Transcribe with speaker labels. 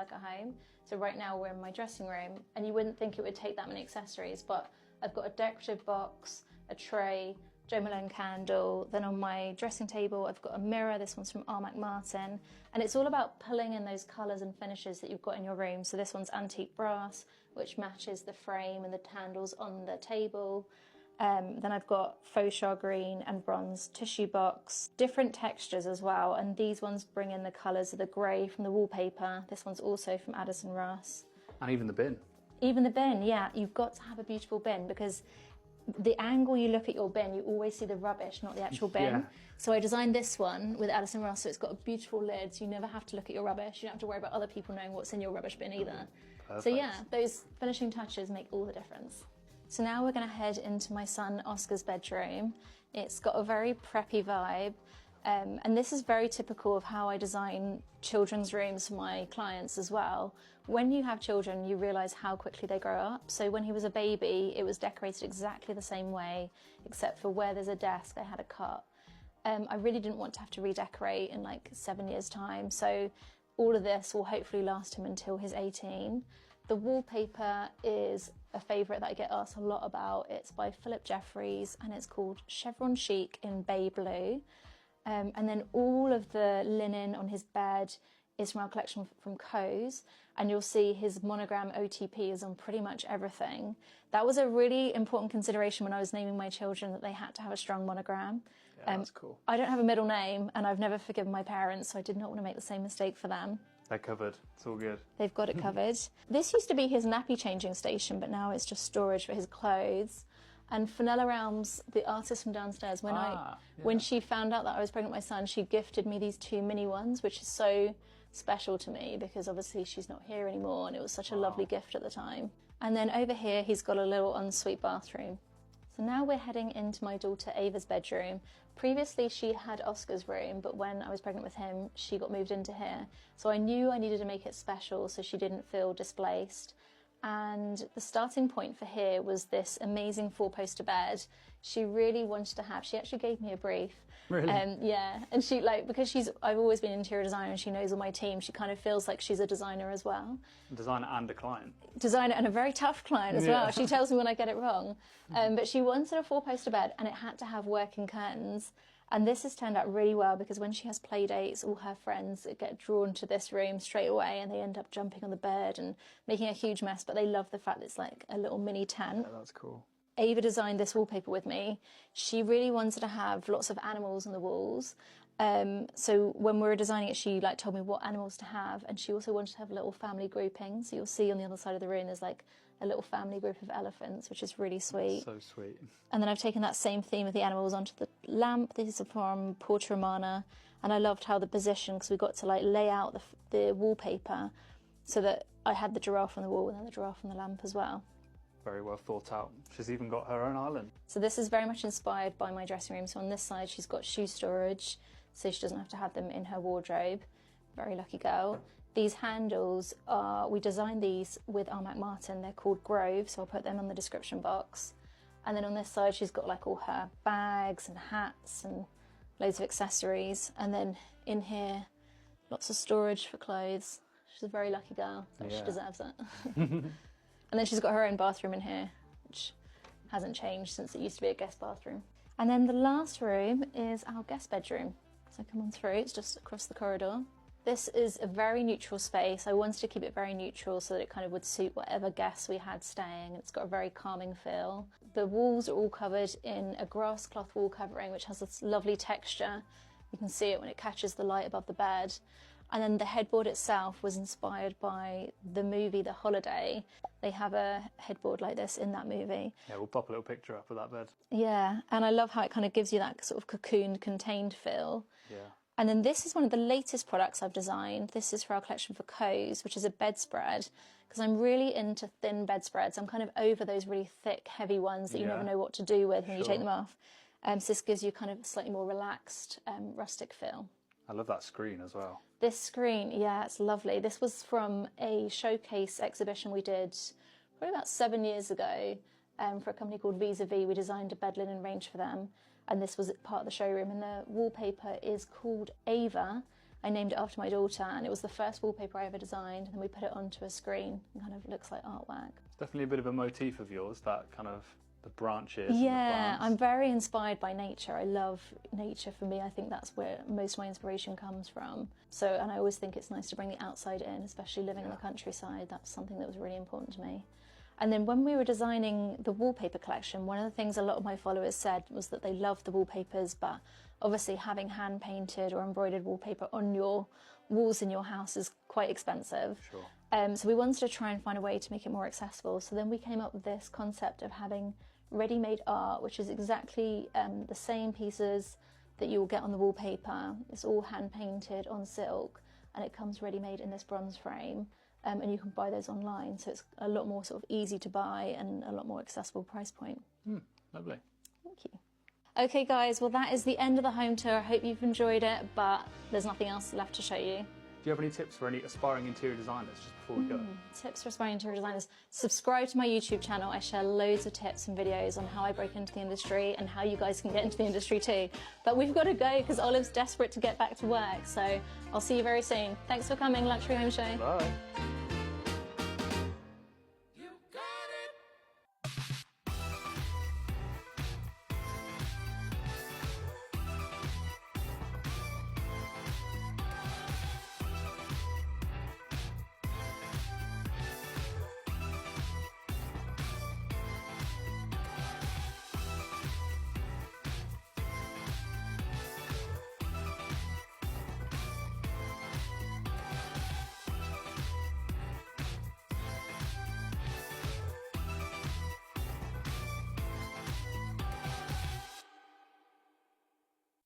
Speaker 1: work at home. So right now we're in my dressing room, and you wouldn't think it would take that many accessories, but I've got a decorative box, a tray, Jo Malone candle, then on my dressing table I've got a mirror. This one's from Armac Martin, and it's all about pulling in those colours and finishes that you've got in your room. So this one's antique brass, which matches the frame and the candles on the table. Then I've got faux green and bronze tissue box, different textures as well, and these ones bring in the colours of the grey from the wallpaper. This one's also from Addison Ross.
Speaker 2: And even the bin.
Speaker 1: Even the bin, yeah, you've got to have a beautiful bin, because the angle you look at your bin, you always see the rubbish, not the actual bin.
Speaker 2: Yeah.
Speaker 1: So I designed this one with Addison Ross, so it's got a beautiful lid, so you never have to look at your rubbish. You don't have to worry about other people knowing what's in your rubbish bin either.
Speaker 2: Perfect.
Speaker 1: So yeah, those finishing touches make all the difference. So now we're going to head into my son Oscar's bedroom. It's got a very preppy vibe. And this is very typical of how I design children's rooms for my clients as well. When you have children, you realise how quickly they grow up. So when he was a baby, it was decorated exactly the same way, except for where there's a desk, I had a cut. I really didn't want to have to redecorate in like 7 years' time. So all of this will hopefully last him until he's 18. The wallpaper is a favourite that I get asked a lot about. It's by Philip Jeffries, and it's called Chevron Chic in Bay Blue. And then all of the linen on his bed is from our collection from Co's, and you'll see his monogram OTP is on pretty much everything. That was a really important consideration when I was naming my children, that they had to have a strong monogram.
Speaker 2: Yeah, that's cool.
Speaker 1: I don't have a middle name, and I've never forgiven my parents, so I did not want to make the same mistake for them.
Speaker 2: They're covered, it's all good.
Speaker 1: They've got it covered. This used to be his nappy changing station, but now it's just storage for his clothes. And Fenella Realms, the artist from downstairs, when she found out that I was pregnant with my son, she gifted me these 2 mini ones, which is so special to me because obviously she's not here anymore, and it was such a lovely gift at the time. And then over here, he's got a little ensuite bathroom. So now we're heading into my daughter Ava's bedroom. Previously, she had Oscar's room, but when I was pregnant with him, she got moved into here. So I knew I needed to make it special so she didn't feel displaced. And the starting point for here was this amazing 4-poster bed. She really wanted to have, she actually gave me a brief.
Speaker 2: Really?
Speaker 1: Yeah, and she because I've always been an interior designer and she knows all my team, she kind of feels like she's a designer as well.
Speaker 2: Designer and a client.
Speaker 1: Designer and a very tough client as well. She tells me when I get it wrong. But she wanted a 4-poster bed, and it had to have working curtains. And this has turned out really well, because when she has play dates, all her friends get drawn to this room straight away, and they end up jumping on the bed and making a huge mess, but they love the fact that it's like a little mini tent.
Speaker 2: Yeah, that's cool.
Speaker 1: Ava designed this wallpaper with me. She really wanted to have lots of animals on the walls. So when we were designing it, she told me what animals to have, and she also wanted to have a little family grouping. So you'll see on the other side of the room there's like a little family group of elephants, which is really sweet.
Speaker 2: That's so sweet.
Speaker 1: And then I've taken that same theme of the animals onto the lamp. These are from Porta Romana, and I loved how the position, because we got to lay out the wallpaper so that I had the giraffe on the wall and then the giraffe on the lamp as well.
Speaker 2: Very well thought out. She's even got her own island.
Speaker 1: So this is very much inspired by my dressing room. So on this side she's got shoe storage, so she doesn't have to have them in her wardrobe. Very lucky girl. These handles we designed these with Armac Martin. They're called Grove, so I'll put them on the description box. And then on this side she's got all her bags and hats and loads of accessories. And then in here, lots of storage for clothes. She's a very lucky girl, so she deserves it. And then she's got her own bathroom in here, which hasn't changed since it used to be a guest bathroom. And then the last room is our guest bedroom. So come on through, it's just across the corridor. This is a very neutral space. I wanted to keep it very neutral so that it kind of would suit whatever guests we had staying. It's got a very calming feel. The walls are all covered in a grass cloth wall covering, which has this lovely texture. You can see it when it catches the light above the bed. And then the headboard itself was inspired by the movie The Holiday. They have a headboard like this in that movie.
Speaker 2: Yeah, we'll pop a little picture up of that bed.
Speaker 1: Yeah, and I love how it kind of gives you that sort of cocooned, contained feel.
Speaker 2: Yeah.
Speaker 1: And then this is one of the latest products I've designed. This is for our collection for Co's, which is a bedspread, because I'm really into thin bedspreads. I'm kind of over those really thick, heavy ones that you never know what to do with when you take them off. So this gives you kind of a slightly more relaxed, rustic feel.
Speaker 2: I love that screen as well.
Speaker 1: This screen, yeah, it's lovely. This was from a showcase exhibition we did probably about 7 years ago for a company called Vis-a-Vis. We designed a bed linen range for them, and this was part of the showroom. And the wallpaper is called Ava, I named it after my daughter, and it was the first wallpaper I ever designed, and then we put it onto a screen and kind of looks like artwork.
Speaker 2: It's definitely a bit of a motif of yours, that kind of the branches.
Speaker 1: Yeah,
Speaker 2: and the plants.
Speaker 1: I'm very inspired by nature. I love nature. For me, I think that's where most of my inspiration comes from. So, and I always think it's nice to bring the outside in, especially living in the countryside. That's something that was really important to me. And then when we were designing the wallpaper collection, one of the things a lot of my followers said was that they loved the wallpapers, but obviously having hand-painted or embroidered wallpaper on your walls in your house is quite expensive.
Speaker 2: Sure.
Speaker 1: So we wanted to try and find a way to make it more accessible. So then we came up with this concept of having ready-made art, which is exactly the same pieces that you will get on the wallpaper. It's all hand-painted on silk, and it comes ready-made in this bronze frame. And you can buy those online, so it's a lot more sort of easy to buy and a lot more accessible price point.
Speaker 2: Lovely.
Speaker 1: Thank you. Okay guys, well that is the end of the home tour. I hope you've enjoyed it, but there's nothing else left to show you.
Speaker 2: Do you have any tips for any aspiring interior designers just before we go?
Speaker 1: Tips for aspiring interior designers. Subscribe to my YouTube channel. I share loads of tips and videos on how I break into the industry and how you guys can get into the industry too. But we've got to go because Olive's desperate to get back to work. So I'll see you very soon. Thanks for coming, Luxury Home Show.
Speaker 2: Bye.